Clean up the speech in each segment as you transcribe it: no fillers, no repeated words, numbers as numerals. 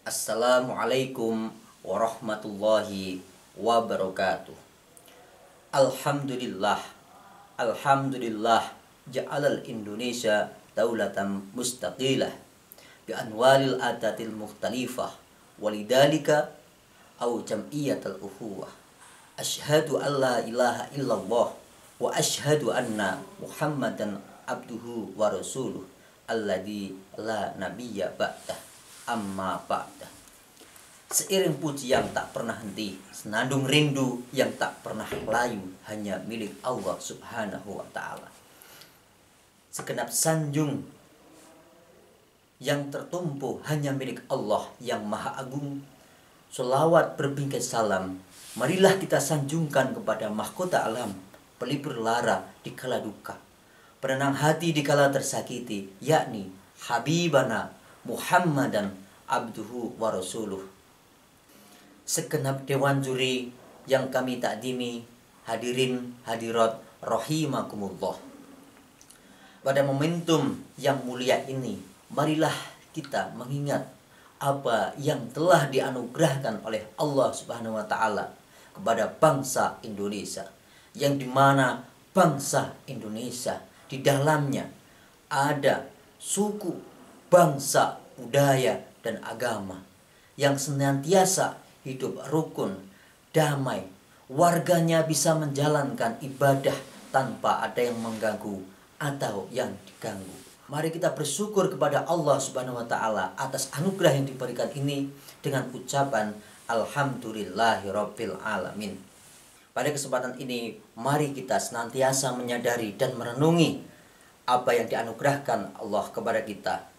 Assalamualaikum warahmatullahi wabarakatuh. Alhamdulillah, Alhamdulillah ja'alal Indonesia daulatan mustaqilah bi anwalil adatil mukhtalifah walidhalika au jam'iyatal ukhuwah. Asyhadu an la ilaha illallah wa asyhadu anna Muhammadan abduhu wa rasuluh alladzi la nabiyya ba'dah. Amma ba'da. Seiring puji yang tak pernah henti, senandung rindu yang tak pernah layu, hanya milik Allah subhanahu wa ta'ala. Segenap sanjung yang tertumpu hanya milik Allah yang maha agung. Sholawat berbingkai salam, marilah kita sanjungkan kepada mahkota alam, pelipur lara di kala duka, penenang hati di kala tersakiti, yakni Habibana Muhammadan abduhu wa rasuluh. Segenap dewan juri yang kami takdimi, hadirin hadirat rahimakumullah. Pada momentum yang mulia ini, marilah kita mengingat apa yang telah dianugerahkan oleh Allah Subhanahu wa taala kepada bangsa Indonesia, yang dimana bangsa Indonesia di dalamnya ada suku, bangsa, budaya, dan agama yang senantiasa hidup rukun, damai. Warganya bisa menjalankan ibadah tanpa ada yang mengganggu atau yang diganggu. Mari kita bersyukur kepada Allah Subhanahu wa taala atas anugerah yang diberikan ini dengan ucapan alhamdulillahirabbil alamin. Pada kesempatan ini, mari kita senantiasa menyadari dan merenungi apa yang dianugerahkan Allah kepada kita.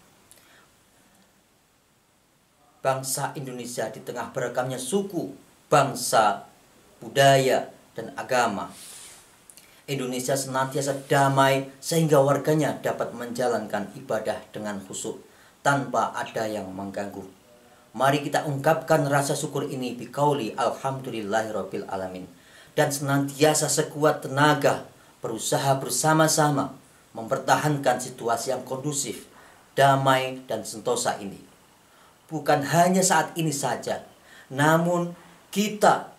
Bangsa Indonesia di tengah beragamnya suku, bangsa, budaya, dan agama. Indonesia senantiasa damai sehingga warganya dapat menjalankan ibadah dengan khusyuk tanpa ada yang mengganggu. Mari kita ungkapkan rasa syukur ini biqauli alhamdulillahirabbil alamin, dan senantiasa sekuat tenaga berusaha bersama-sama mempertahankan situasi yang kondusif, damai, dan sentosa ini. Bukan hanya saat ini saja, namun kita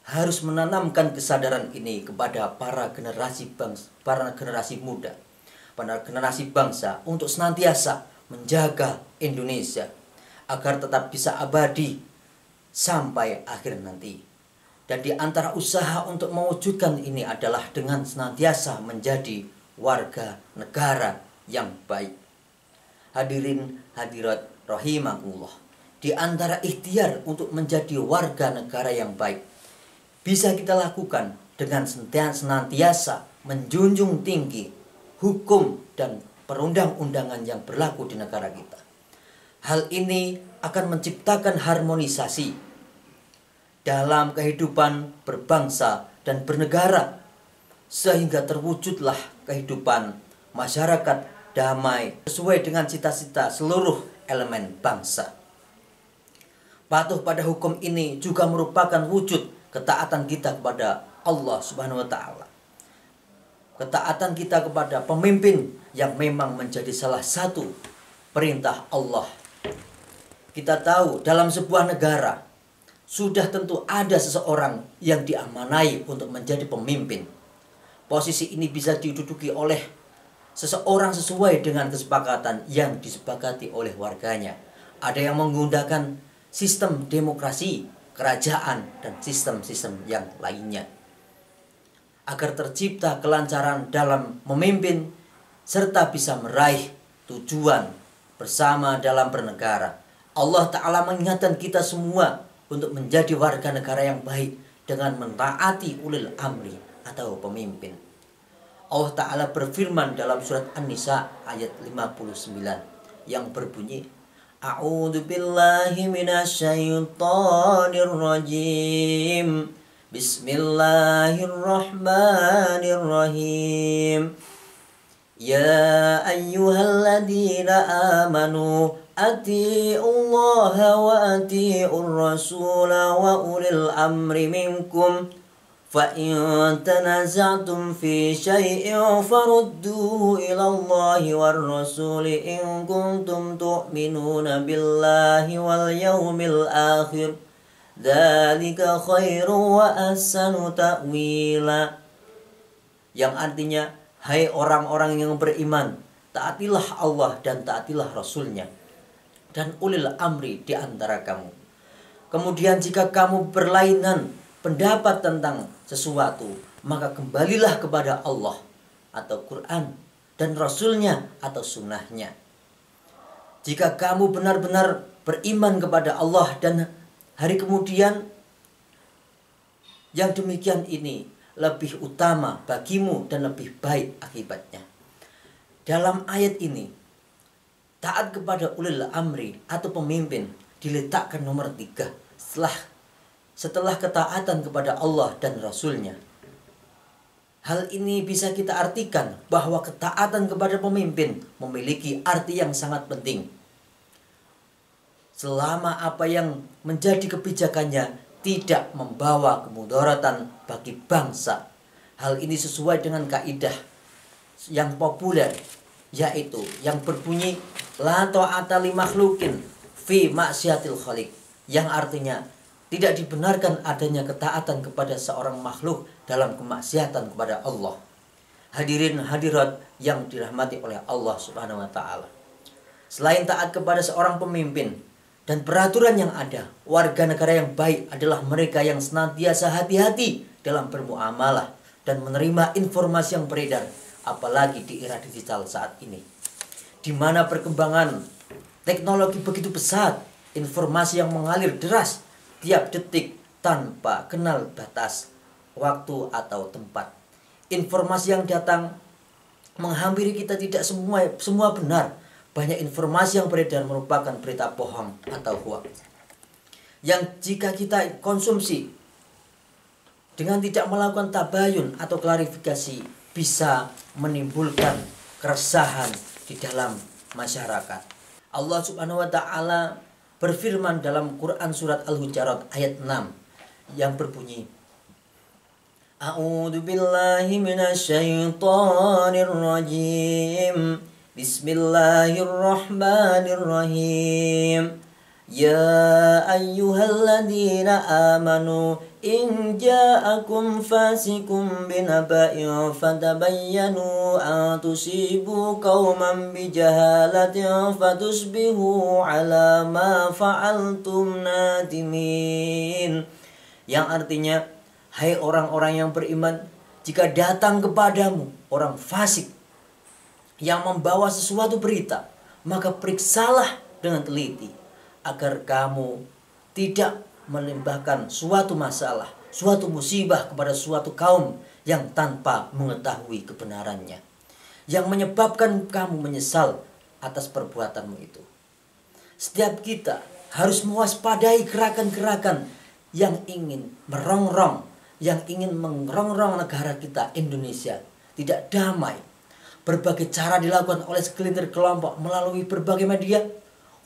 harus menanamkan kesadaran ini kepada para generasi muda, para generasi bangsa untuk senantiasa menjaga Indonesia agar tetap bisa abadi sampai akhir nanti. Dan di antara usaha untuk mewujudkan ini adalah dengan senantiasa menjadi warga negara yang baik. Hadirin hadirat rahimakumullah, di antara ikhtiar untuk menjadi warga negara yang baik bisa kita lakukan dengan senantiasa menjunjung tinggi hukum dan perundang-undangan yang berlaku di negara kita. Hal ini akan menciptakan harmonisasi dalam kehidupan berbangsa dan bernegara, sehingga terwujudlah kehidupan masyarakat damai sesuai dengan cita-cita seluruh elemen bangsa. Patuh pada hukum ini juga merupakan wujud ketaatan kita kepada Allah Subhanahu wa taala. Ketaatan kita kepada pemimpin yang memang menjadi salah satu perintah Allah. Kita tahu dalam sebuah negara sudah tentu ada seseorang yang diamanai untuk menjadi pemimpin. Posisi ini bisa diduduki oleh seseorang sesuai dengan kesepakatan yang disepakati oleh warganya. Ada yang menggunakan sistem demokrasi, kerajaan, dan sistem-sistem yang lainnya. Agar tercipta kelancaran dalam memimpin, serta bisa meraih tujuan bersama dalam bernegara. Allah Ta'ala mengingatkan kita semua untuk menjadi warga negara yang baik dengan mentaati ulil amri atau pemimpin. Allah Ta'ala berfirman dalam surat An-Nisa ayat 59 yang berbunyi, A'udzu billahi minasyaitonir rajim. Bismillahirrahmanirrahim. Ya ayyuhalladzina amanu atiiullaha wa atiiur rasula wa ulil amri minkum فَإِن تَنَازَعْتُمْ فِي شَيْءٍ فَرُدُّوهُ إِلَى اللَّهِ وَالرَّسُولِ إِن كُنتُمْ تُؤْمِنُونَ بِاللَّهِ وَالْيَوْمِ الْآخِرِ ذَلِكَ خَيْرٌ وَأَحْسَنُ تَأْوِيلًا. Yang artinya, hai orang-orang yang beriman, taatilah Allah dan taatilah Rasul-Nya dan ulil amri di antara kamu. Kemudian jika kamu berlainan pendapat tentang sesuatu, maka kembalilah kepada Allah atau Quran dan Rasul-Nya atau sunnah-Nya. Jika kamu benar-benar beriman kepada Allah dan hari kemudian, yang demikian ini lebih utama bagimu dan lebih baik akibatnya. Dalam ayat ini, taat kepada ulil amri atau pemimpin diletakkan nomor 3 setelah ketaatan kepada Allah dan Rasul-Nya. Hal ini bisa kita artikan bahwa ketaatan kepada pemimpin memiliki arti yang sangat penting. Selama apa yang menjadi kebijakannya tidak membawa kemudaratan bagi bangsa. Hal ini sesuai dengan kaidah yang populer, yaitu yang berbunyi la ta'ata li makhluqin fi maksiatil khaliq, yang artinya tidak dibenarkan adanya ketaatan kepada seorang makhluk dalam kemaksiatan kepada Allah. Hadirin hadirat yang dirahmati oleh Allah Subhanahu wa taala. Selain taat kepada seorang pemimpin dan peraturan yang ada, warga negara yang baik adalah mereka yang senantiasa hati-hati dalam bermuamalah dan menerima informasi yang beredar, apalagi di era digital saat ini, di mana perkembangan teknologi begitu pesat, informasi yang mengalir deras tiap detik tanpa kenal batas waktu atau tempat. Informasi yang datang menghampiri kita tidak semua benar. Banyak informasi yang beredar merupakan berita bohong atau hoax, yang jika kita konsumsi dengan tidak melakukan tabayun atau klarifikasi bisa menimbulkan keresahan di dalam masyarakat. Allah Subhanahu wa taala berfirman dalam Quran surat Al-Hujurat ayat 6 yang berbunyi, A'udzu billahi minasyaitonir rajim. Bismillahirrahmanirrahim. Ya ayyuhalladzina amanu in ja'akum fasikum binaba'in fatabayyanu an tusibu qauman bijahalatin fatusbihu ala ma fa'altum nadimin. Yang artinya, hai orang-orang yang beriman, jika datang kepadamu orang fasik yang membawa sesuatu berita, maka periksalah dengan teliti agar kamu tidak melimpahkan suatu masalah, suatu musibah kepada suatu kaum yang tanpa mengetahui kebenarannya, yang menyebabkan kamu menyesal atas perbuatanmu itu. Setiap kita harus mewaspadai gerakan-gerakan yang ingin merongrong, yang ingin merongrong negara kita Indonesia tidak damai. Berbagai cara dilakukan oleh segelintir kelompok melalui berbagai media,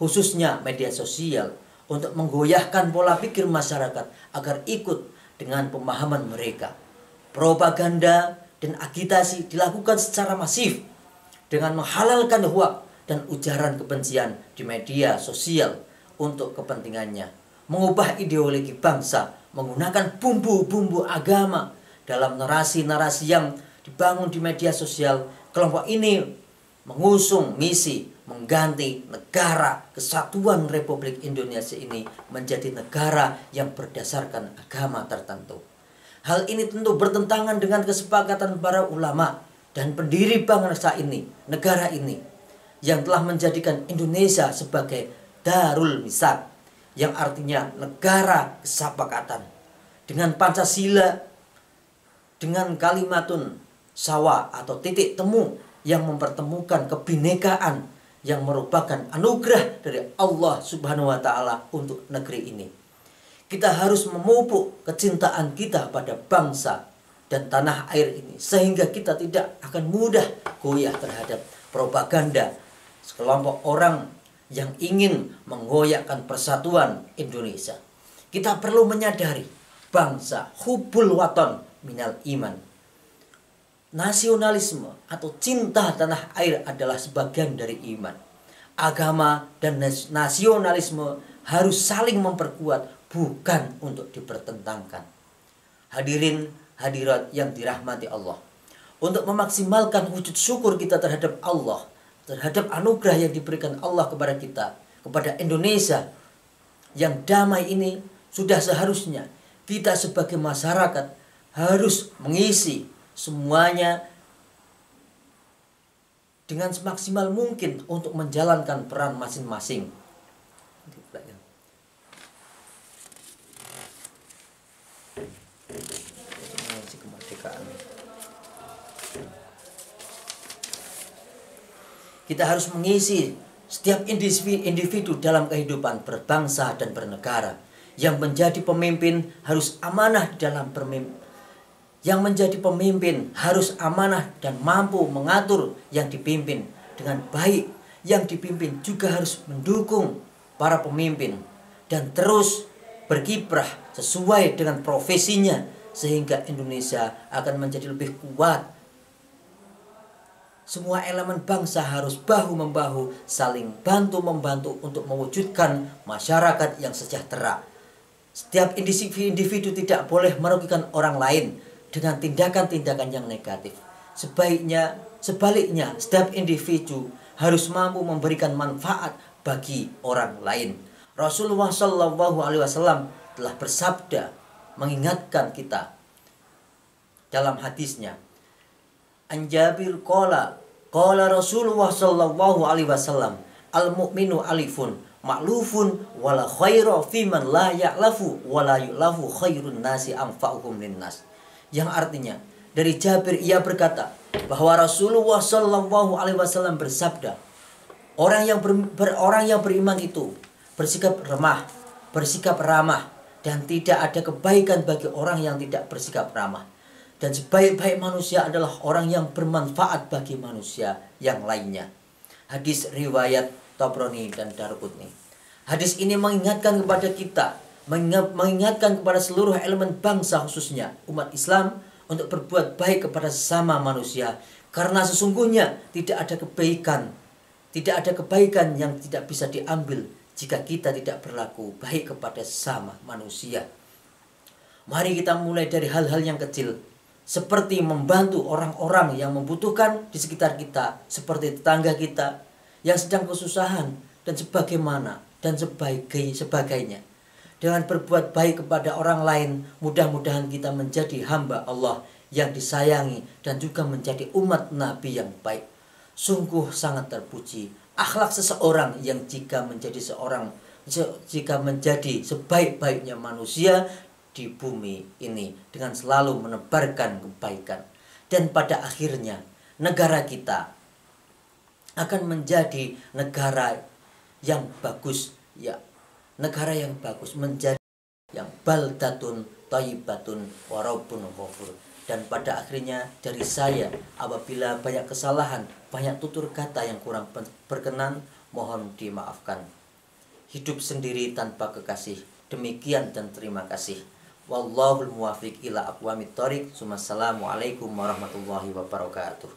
khususnya media sosial, untuk menggoyahkan pola pikir masyarakat agar ikut dengan pemahaman mereka. Propaganda dan agitasi dilakukan secara masif dengan menghalalkan hoaks dan ujaran kebencian di media sosial untuk kepentingannya, mengubah ideologi bangsa menggunakan bumbu-bumbu agama dalam narasi-narasi yang dibangun di media sosial. Kelompok ini mengusung misi mengganti negara kesatuan Republik Indonesia ini menjadi negara yang berdasarkan agama tertentu. Hal ini tentu bertentangan dengan kesepakatan para ulama dan pendiri bangsa ini, negara ini, yang telah menjadikan Indonesia sebagai Darul Misat, yang artinya negara kesepakatan, dengan Pancasila, dengan kalimatun sawa atau titik temu yang mempertemukan kebinekaan yang merupakan anugerah dari Allah Subhanahu wa taala untuk negeri ini. Kita harus memupuk kecintaan kita pada bangsa dan tanah air ini sehingga kita tidak akan mudah goyah terhadap propaganda sekelompok orang yang ingin menggoyahkan persatuan Indonesia. Kita perlu menyadari bangsa, hubul waton, minal iman. Nasionalisme atau cinta tanah air adalah sebagian dari iman. Agama dan nasionalisme harus saling memperkuat, bukan untuk dipertentangkan. Hadirin hadirat yang dirahmati Allah, untuk memaksimalkan wujud syukur kita terhadap Allah, terhadap anugerah yang diberikan Allah kepada kita, kepada Indonesia yang damai ini, sudah seharusnya kita sebagai masyarakat harus mengisi semuanya dengan semaksimal mungkin untuk menjalankan peran masing-masing. Kita harus mengisi setiap individu dalam kehidupan berbangsa dan bernegara. Yang menjadi pemimpin harus amanah dalam Yang menjadi pemimpin harus amanah dan mampu mengatur yang dipimpin dengan baik. Yang dipimpin juga harus mendukung para pemimpin dan terus berkiprah sesuai dengan profesinya, sehingga Indonesia akan menjadi lebih kuat. Semua elemen bangsa harus bahu-membahu, saling bantu-membantu untuk mewujudkan masyarakat yang sejahtera. Setiap individu tidak boleh merugikan orang lain dengan tindakan-tindakan yang negatif. Sebaliknya, setiap individu harus mampu memberikan manfaat bagi orang lain. Rasulullah SAW telah bersabda mengingatkan kita dalam hadisnya. An Jabir qala Rasulullah SAW, al-mu'minu alifun ma'lufun wala khaira fiman la ya'lafu wala yu'lafu khairun nasi anfa'uhum linnas. Yang artinya, dari Jabir ia berkata bahwa Rasulullah SAW bersabda, orang yang beriman itu bersikap ramah, dan tidak ada kebaikan bagi orang yang tidak bersikap ramah. Dan sebaik-baik manusia adalah orang yang bermanfaat bagi manusia yang lainnya. Hadis riwayat Tabrani dan Daruqutni. Hadis ini mengingatkan kepada kita, mengingatkan kepada seluruh elemen bangsa, khususnya umat Islam, untuk berbuat baik kepada sesama manusia. Karena sesungguhnya tidak ada kebaikan yang tidak bisa diambil jika kita tidak berlaku baik kepada sesama manusia. Mari kita mulai dari hal-hal yang kecil, seperti membantu orang-orang yang membutuhkan di sekitar kita, seperti tetangga kita yang sedang kesusahan dan sebagainya. Dengan berbuat baik kepada orang lain, mudah-mudahan kita menjadi hamba Allah yang disayangi dan juga menjadi umat Nabi yang baik. Sungguh sangat terpuji akhlak seseorang yang jika menjadi sebaik-baiknya manusia di bumi ini dengan selalu menebarkan kebaikan, dan pada akhirnya negara kita akan menjadi negara yang bagus, menjadi yang baldatun thayyibatun wa rabbun ghafur. Dan pada akhirnya dari saya, apabila banyak kesalahan, banyak tutur kata yang kurang berkenan, mohon dimaafkan. Hidup sendiri tanpa kekasih. Demikian dan terima kasih. Wallahul muwafiq ila aqwamit thoriq. Assalamualaikum warahmatullahi wabarakatuh.